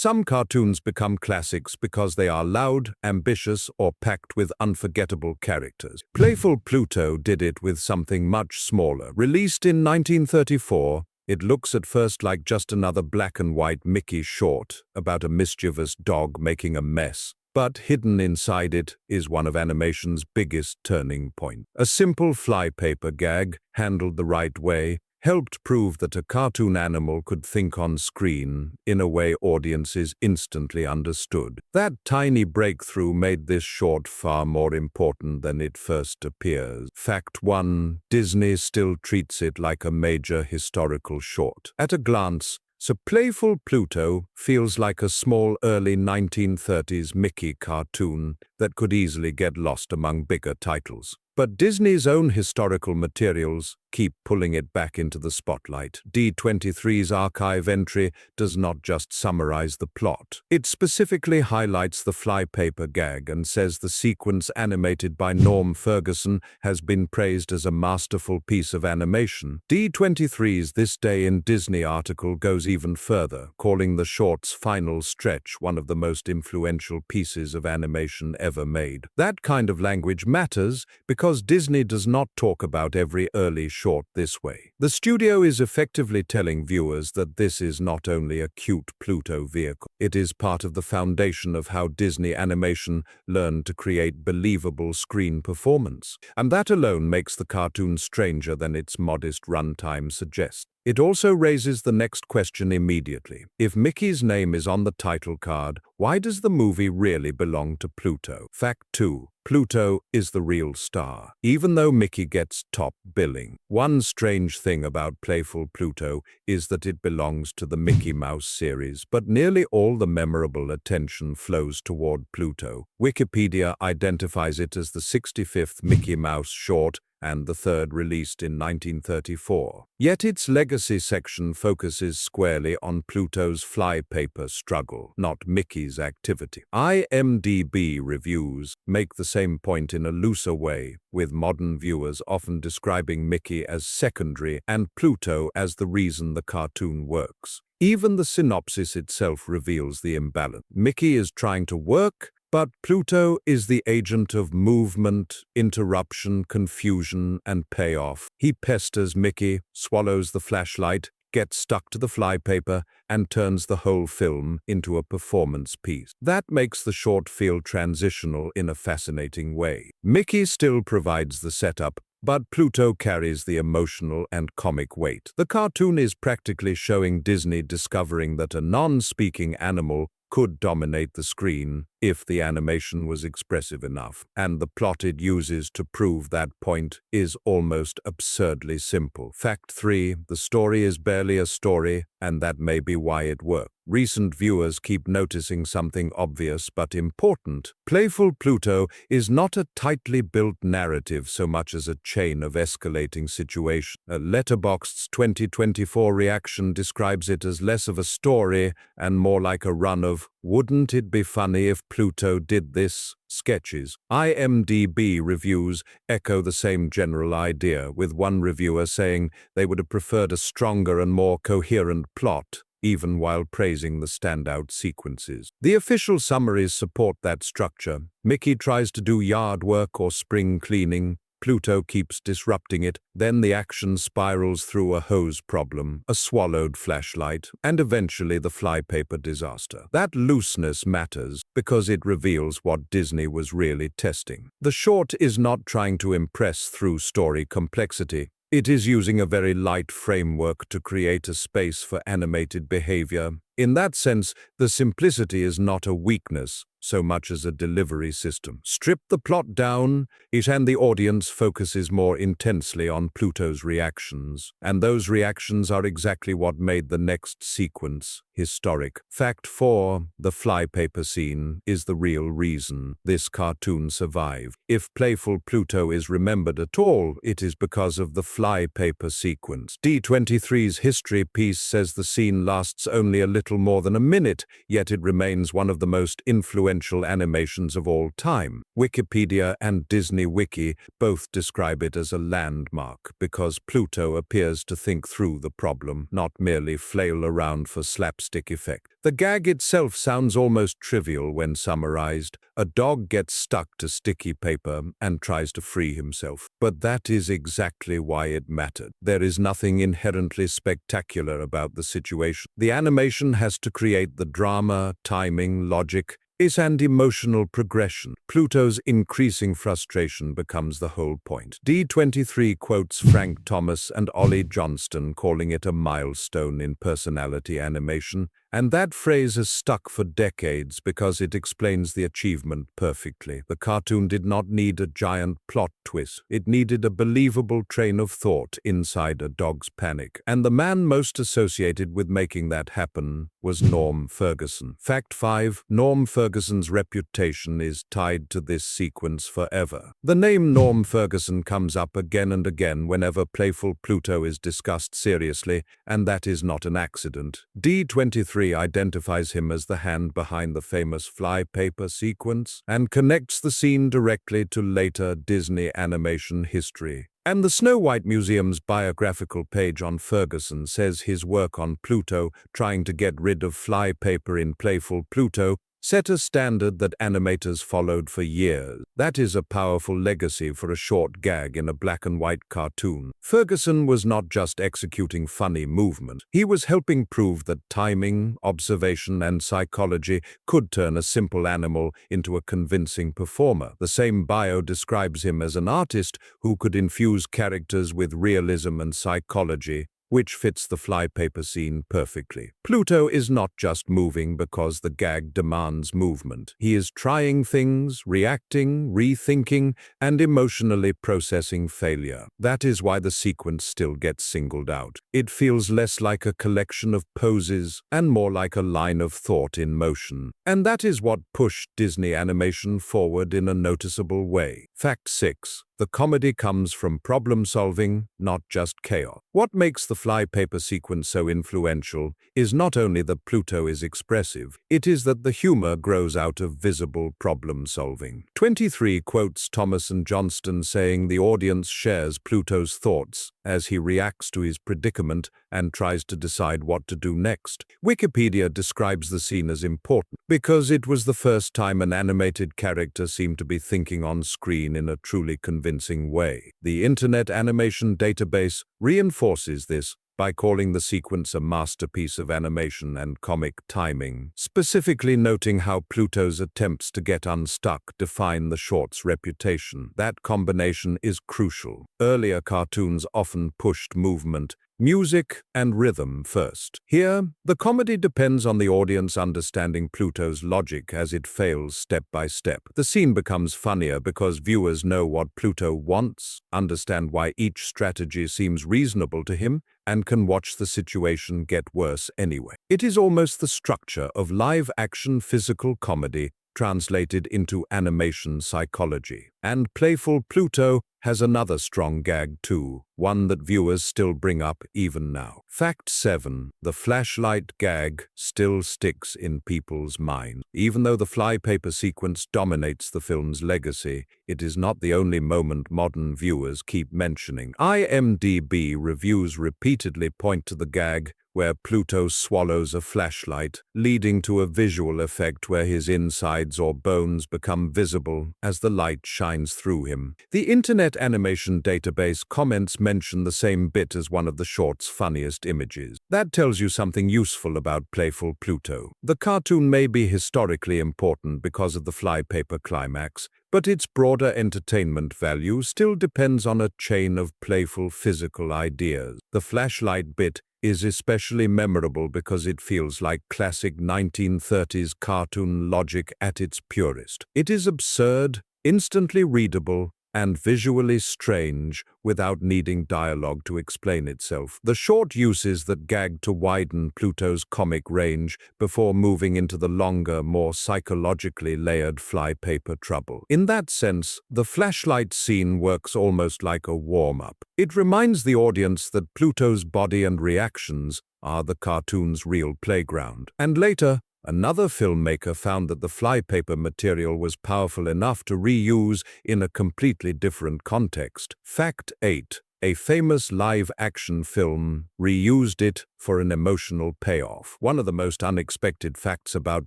Some cartoons become classics because they are loud, ambitious, or packed with unforgettable characters. Playful Pluto did it with something much smaller. Released in 1934, it looks at first like just another black and white Mickey short about a mischievous dog making a mess. But hidden inside it is one of animation's biggest turning points. A simple flypaper gag, handled the right way, helped prove that a cartoon animal could think on screen in a way audiences instantly understood. That tiny breakthrough made this short far more important than it first appears. Fact 1. Disney still treats it like a major historical short. At a glance, so Playful Pluto feels like a small early 1930s Mickey cartoon that could easily get lost among bigger titles. But Disney's own historical materials keep pulling it back into the spotlight. D23's archive entry does not just summarize the plot. It specifically highlights the flypaper gag and says the sequence animated by Norm Ferguson has been praised as a masterful piece of animation. D23's This Day in Disney article goes even further, calling the short's final stretch one of the most influential pieces of animation ever made. That kind of language matters because Disney does not talk about every early short this way. The studio is effectively telling viewers that this is not only a cute Pluto vehicle, it is part of the foundation of how Disney animation learned to create believable screen performance. And that alone makes the cartoon stranger than its modest runtime suggests. It also raises the next question immediately. If Mickey's name is on the title card, why does the movie really belong to Pluto? Fact 2. Pluto is the real star, even though Mickey gets top billing. One strange thing about Playful Pluto is that it belongs to the Mickey Mouse series, but nearly all the memorable attention flows toward Pluto. Wikipedia identifies it as the 65th Mickey Mouse short and the third released in 1934. Yet its legacy section focuses squarely on Pluto's flypaper struggle, not Mickey's activity. IMDb reviews make the same point in a looser way, with modern viewers often describing Mickey as secondary and Pluto as the reason the cartoon works. Even the synopsis itself reveals the imbalance. Mickey is trying to work, but Pluto is the agent of movement, interruption, confusion, and payoff. He pesters Mickey, swallows the flashlight, gets stuck to the flypaper, and turns the whole film into a performance piece. That makes the short feel transitional in a fascinating way. Mickey still provides the setup, but Pluto carries the emotional and comic weight. The cartoon is practically showing Disney discovering that a non-speaking animal could dominate the screen if the animation was expressive enough, and the plot it uses to prove that point is almost absurdly simple. Fact 3. The story is barely a story, and that may be why it worked. Recent viewers keep noticing something obvious but important. Playful Pluto is not a tightly built narrative so much as a chain of escalating situations. A Letterboxd's 2024 reaction describes it as less of a story and more like a run of "Wouldn't it be funny if Pluto did this?" sketches. IMDb reviews echo the same general idea, with one reviewer saying they would have preferred a stronger and more coherent plot, even while praising the standout sequences. The official summaries support that structure. Mickey tries to do yard work or spring cleaning. Pluto keeps disrupting it. Then the action spirals through a hose problem, a swallowed flashlight, and eventually the flypaper disaster. That looseness matters because it reveals what Disney was really testing. The short is not trying to impress through story complexity. It is using a very light framework to create a space for animated behavior. In that sense, the simplicity is not a weakness so much as a delivery system. Strip the plot down, and the audience focuses more intensely on Pluto's reactions. And those reactions are exactly what made the next sequence historic. Fact 4. The flypaper scene is the real reason this cartoon survived. If Playful Pluto is remembered at all, it is because of the flypaper sequence. D23's history piece says the scene lasts only a little little more than a minute, yet it remains one of the most influential animations of all time. Wikipedia and Disney Wiki both describe it as a landmark because Pluto appears to think through the problem, not merely flail around for slapstick effect. The gag itself sounds almost trivial when summarized. A dog gets stuck to sticky paper and tries to free himself. But that is exactly why it mattered. There is nothing inherently spectacular about the situation. The animation has to create the drama, timing, logic, and emotional progression. Pluto's increasing frustration becomes the whole point. D23 quotes Frank Thomas and Ollie Johnston, calling it a milestone in personality animation, and that phrase has stuck for decades because it explains the achievement perfectly. The cartoon did not need a giant plot twist. It needed a believable train of thought inside a dog's panic. And the man most associated with making that happen was Norm Ferguson. Fact 5. Norm Ferguson's reputation is tied to this sequence forever. The name Norm Ferguson comes up again and again whenever Playful Pluto is discussed seriously, and that is not an accident. D23 identifies him as the hand behind the famous flypaper sequence and connects the scene directly to later Disney animation history. And the Snow White Museum's biographical page on Ferguson says his work on Pluto, trying to get rid of flypaper in Playful Pluto, set a standard that animators followed for years. That is a powerful legacy for a short gag in a black-and-white cartoon. Ferguson was not just executing funny movement. He was helping prove that timing, observation, and psychology could turn a simple animal into a convincing performer. The same bio describes him as an artist who could infuse characters with realism and psychology, which fits the flypaper scene perfectly. Pluto is not just moving because the gag demands movement. He is trying things, reacting, rethinking, and emotionally processing failure. That is why the sequence still gets singled out. It feels less like a collection of poses and more like a line of thought in motion. And that is what pushed Disney animation forward in a noticeable way. Fact 6. The comedy comes from problem solving, not just chaos. What makes the flypaper sequence so influential is not only that Pluto is expressive, it is that the humor grows out of visible problem solving. 23 quotes Thomas and Johnston saying the audience shares Pluto's thoughts as he reacts to his predicament and tries to decide what to do next. Wikipedia describes the scene as important because it was the first time an animated character seemed to be thinking on screen in a truly convincing way. The Internet Animation Database reinforces this by calling the sequence a masterpiece of animation and comic timing, specifically noting how Pluto's attempts to get unstuck define the short's reputation. That combination is crucial. Earlier cartoons often pushed movement, music, and rhythm first. Here, the comedy depends on the audience understanding Pluto's logic as it fails step by step. The scene becomes funnier because viewers know what Pluto wants, understand why each strategy seems reasonable to him, and can watch the situation get worse anyway. It is almost the structure of live-action physical comedy translated into animation psychology. And Playful Pluto has another strong gag too, one that viewers still bring up even now. Fact 7. The flashlight gag still sticks in people's minds. Even though the flypaper sequence dominates the film's legacy, it is not the only moment modern viewers keep mentioning. IMDb reviews repeatedly point to the gag where Pluto swallows a flashlight, leading to a visual effect where his insides or bones become visible as the light shines through him. The Internet Animation Database comments mention the same bit as one of the short's funniest images. That tells you something useful about Playful Pluto. The cartoon may be historically important because of the flypaper climax, but its broader entertainment value still depends on a chain of playful physical ideas. The flashlight bit is especially memorable because it feels like classic 1930s cartoon logic at its purest. It is absurd, instantly readable, and visually strange without needing dialogue to explain itself. The short uses that gag to widen Pluto's comic range before moving into the longer, more psychologically layered flypaper trouble. In that sense, the flashlight scene works almost like a warm-up. It reminds the audience that Pluto's body and reactions are the cartoon's real playground. And later, another filmmaker found that the flypaper material was powerful enough to reuse in a completely different context. Fact 8. A famous live-action film reused it for an emotional payoff. One of the most unexpected facts about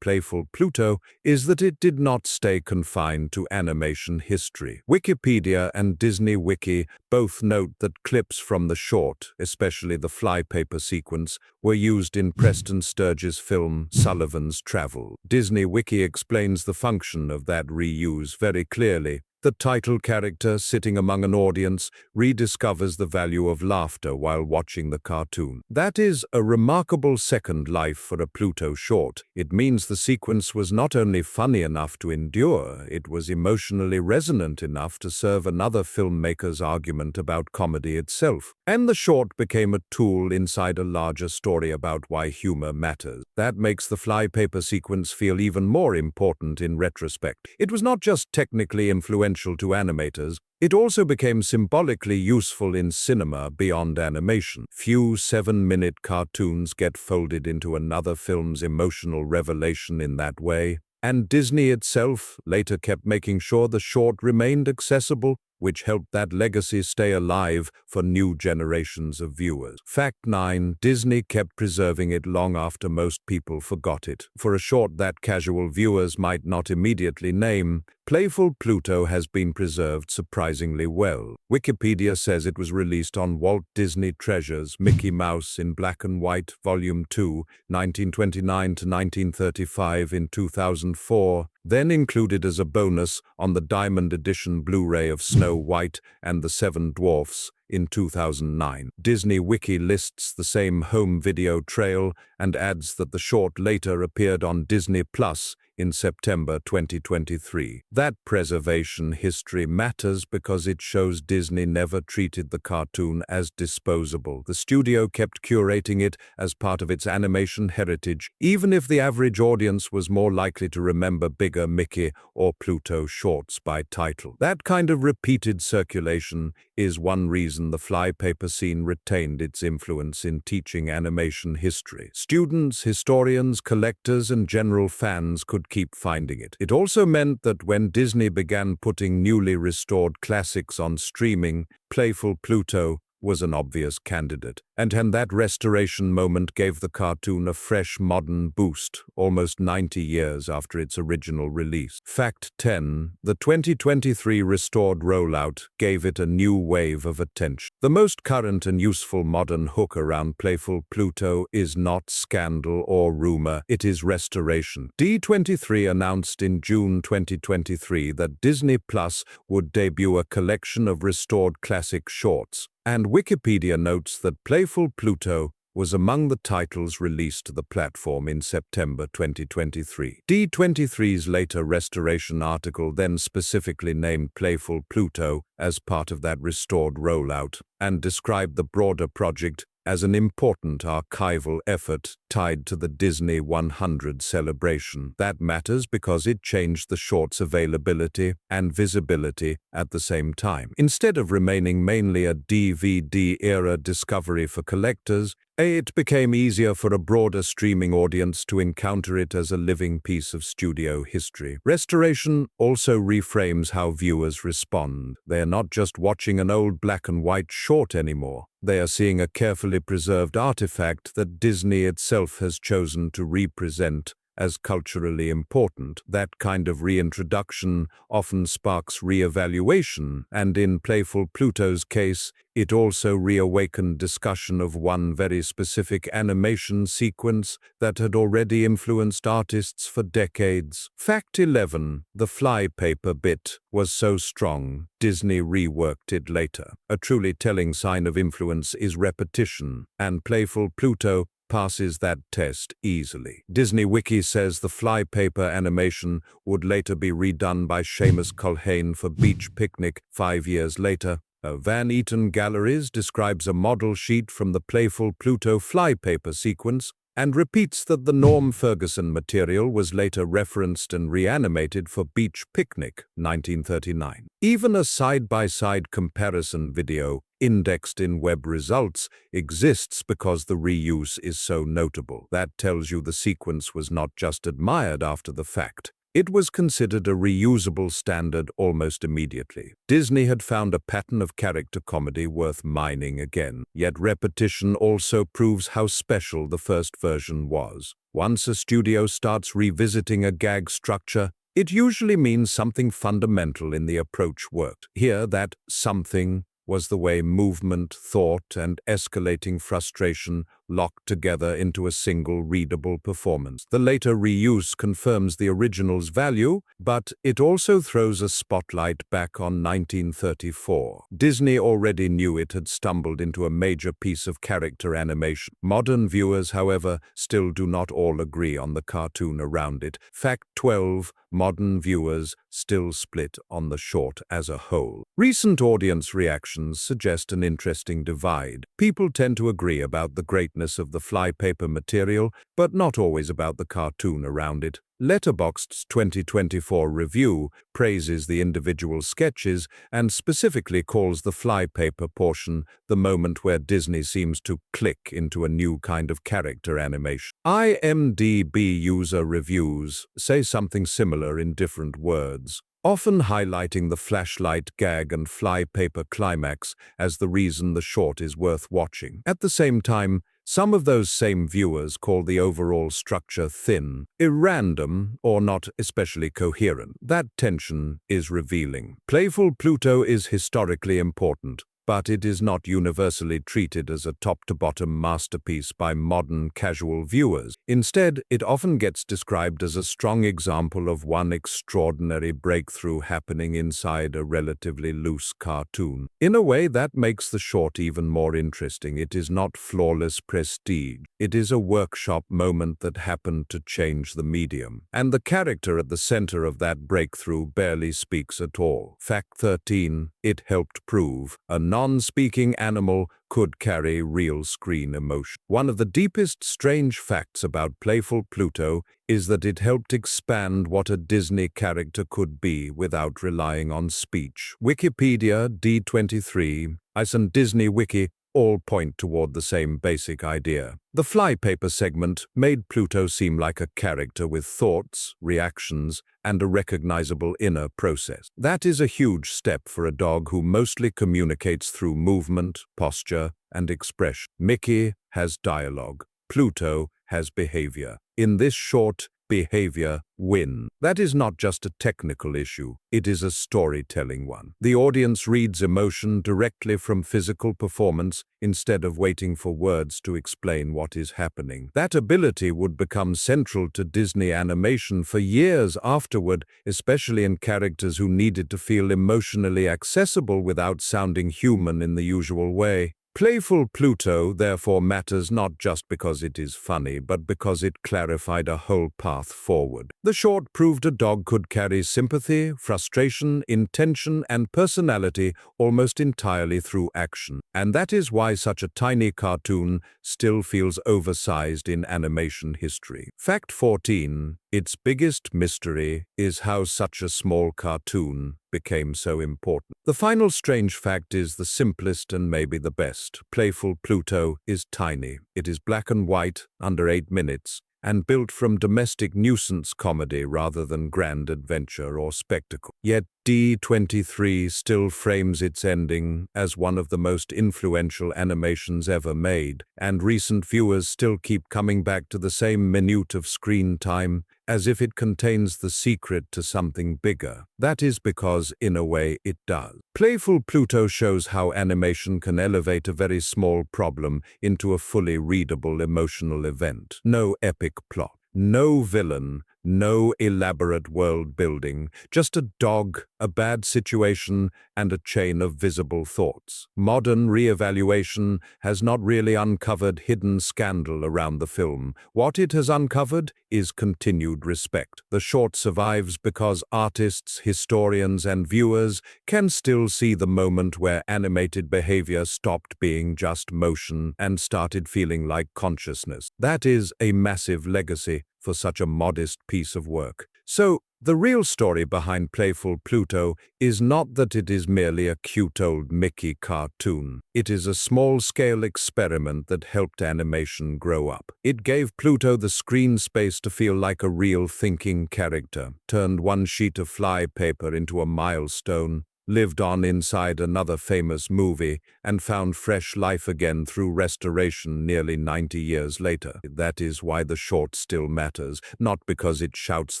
Playful Pluto is that it did not stay confined to animation history. Wikipedia and Disney Wiki both note that clips from the short, especially the flypaper sequence, were used in Preston Sturges' film Sullivan's Travel. Disney Wiki explains the function of that reuse very clearly. The title character, sitting among an audience, rediscovers the value of laughter while watching the cartoon. That is a remarkable second life for a Pluto short. It means the sequence was not only funny enough to endure, it was emotionally resonant enough to serve another filmmaker's argument about comedy itself. And the short became a tool inside a larger story about why humor matters. That makes the flypaper sequence feel even more important in retrospect. It was not just technically influential to animators, it also became symbolically useful in cinema beyond animation. Few 7-minute cartoons get folded into another film's emotional revelation in that way, and Disney itself later kept making sure the short remained accessible, which helped that legacy stay alive for new generations of viewers. Fact 9. Disney kept preserving it long after most people forgot it. For a short that casual viewers might not immediately name, Playful Pluto has been preserved surprisingly well. Wikipedia says it was released on Walt Disney Treasures, Mickey Mouse in Black and White, Volume 2, 1929 to 1935 in 2004, then included as a bonus on the Diamond Edition Blu-ray of Snow White and the Seven Dwarfs in 2009. Disney Wiki lists the same home video trail and adds that the short later appeared on Disney Plus in September 2023. That preservation history matters because it shows Disney never treated the cartoon as disposable. The studio kept curating it as part of its animation heritage, even if the average audience was more likely to remember bigger Mickey or Pluto shorts by title. That kind of repeated circulation is one reason the flypaper scene retained its influence in teaching animation history. Students, historians, collectors, and general fans could keep finding it. It also meant that when Disney began putting newly restored classics on streaming, Playful Pluto was an obvious candidate. And that restoration moment gave the cartoon a fresh modern boost, almost 90 years after its original release. Fact 10. The 2023 restored rollout gave it a new wave of attention. The most current and useful modern hook around Playful Pluto is not scandal or rumor, it is restoration. D23 announced in June 2023 that Disney Plus would debut a collection of restored classic shorts, and Wikipedia notes that Playful Pluto was among the titles released to the platform in September 2023. D23's later restoration article then specifically named Playful Pluto as part of that restored rollout and described the broader project as an important archival effort tied to the Disney 100 celebration. That matters because it changed the short's availability and visibility at the same time. Instead of remaining mainly a DVD-era discovery for collectors, it became easier for a broader streaming audience to encounter it as a living piece of studio history. Restoration also reframes how viewers respond. They are not just watching an old black and white short anymore. They are seeing a carefully preserved artifact that Disney itself has chosen to represent as culturally important. That kind of reintroduction often sparks re-evaluation, and in Playful Pluto's case, it also reawakened discussion of one very specific animation sequence that had already influenced artists for decades. Fact 11. The flypaper bit was so strong, Disney reworked it later. A truly telling sign of influence is repetition, and Playful Pluto passes that test easily. Disney Wiki says the flypaper animation would later be redone by Seamus Culhane for Beach Picnic 5 years later. Van Eaton Galleries describes a model sheet from the Playful Pluto flypaper sequence and repeats that the Norm Ferguson material was later referenced and reanimated for Beach Picnic 1939. Even a side-by-side comparison video indexed in web results exists because the reuse is so notable. That tells you the sequence was not just admired after the fact. It was considered a reusable standard almost immediately. Disney had found a pattern of character comedy worth mining again, yet repetition also proves how special the first version was. Once a studio starts revisiting a gag structure, it usually means something fundamental in the approach worked. Here, that something was the way movement, thought, and escalating frustration locked together into a single readable performance. The later reuse confirms the original's value, but it also throws a spotlight back on 1934. Disney already knew it had stumbled into a major piece of character animation. Modern viewers, however, still do not all agree on the cartoon around it. Fact 12, modern viewers still split on the short as a whole. Recent audience reactions suggest an interesting divide. People tend to agree about the greatness of the flypaper material, but not always about the cartoon around it. Letterboxd's 2024 review praises the individual sketches and specifically calls the flypaper portion the moment where Disney seems to click into a new kind of character animation. IMDb user reviews say something similar in different words, often highlighting the flashlight gag and flypaper climax as the reason the short is worth watching. At the same time, some of those same viewers call the overall structure thin, irrandom, or not especially coherent. That tension is revealing. Playful Pluto is historically important, but it is not universally treated as a top-to-bottom masterpiece by modern casual viewers. Instead, it often gets described as a strong example of one extraordinary breakthrough happening inside a relatively loose cartoon. In a way that makes the short even more interesting. It is not flawless prestige. It is a workshop moment that happened to change the medium. And the character at the center of that breakthrough barely speaks at all. Fact 13, it helped prove a non-speaking animal could carry real screen emotion. One of the deepest strange facts about Playful Pluto is that it helped expand what a Disney character could be without relying on speech. Wikipedia, D23, and Disney Wiki all point toward the same basic idea. The flypaper segment made Pluto seem like a character with thoughts, reactions, and a recognizable inner process. That is a huge step for a dog who mostly communicates through movement, posture, and expression. Mickey has dialogue. Pluto has behavior. In this short, behavior win. That is not just a technical issue, it is a storytelling one. The audience reads emotion directly from physical performance instead of waiting for words to explain what is happening. That ability would become central to Disney animation for years afterward, especially in characters who needed to feel emotionally accessible without sounding human in the usual way. Playful Pluto therefore matters not just because it is funny, but because it clarified a whole path forward. The short proved a dog could carry sympathy, frustration, intention, and personality almost entirely through action. And that is why such a tiny cartoon still feels oversized in animation history. Fact 14. Its biggest mystery is how such a small cartoon became so important. The final strange fact is the simplest and maybe the best. Playful Pluto is tiny. It is black and white, under 8 minutes, and built from domestic nuisance comedy rather than grand adventure or spectacle. Yet D23 still frames its ending as one of the most influential animations ever made, and recent viewers still keep coming back to the same minute of screen time as if it contains the secret to something bigger. That is because, in a way, it does. Playful Pluto shows how animation can elevate a very small problem into a fully readable emotional event. No epic plot, no villain, No elaborate world building, just a dog, a bad situation, and a chain of visible thoughts. Modern re-evaluation has not really uncovered hidden scandal around the film. What it has uncovered is continued respect. The short survives because artists, historians, and viewers can still see the moment where animated behavior stopped being just motion and started feeling like consciousness. That is a massive legacy for such a modest piece of work. So, the real story behind Playful Pluto is not that it is merely a cute old Mickey cartoon. It is a small-scale experiment that helped animation grow up. It gave Pluto the screen space to feel like a real thinking character, turned one sheet of flypaper into a milestone, lived on inside another famous movie, and found fresh life again through restoration nearly 90 years later. That is why the short still matters, not because it shouts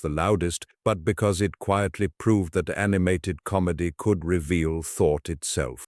the loudest, but because it quietly proved that animated comedy could reveal thought itself.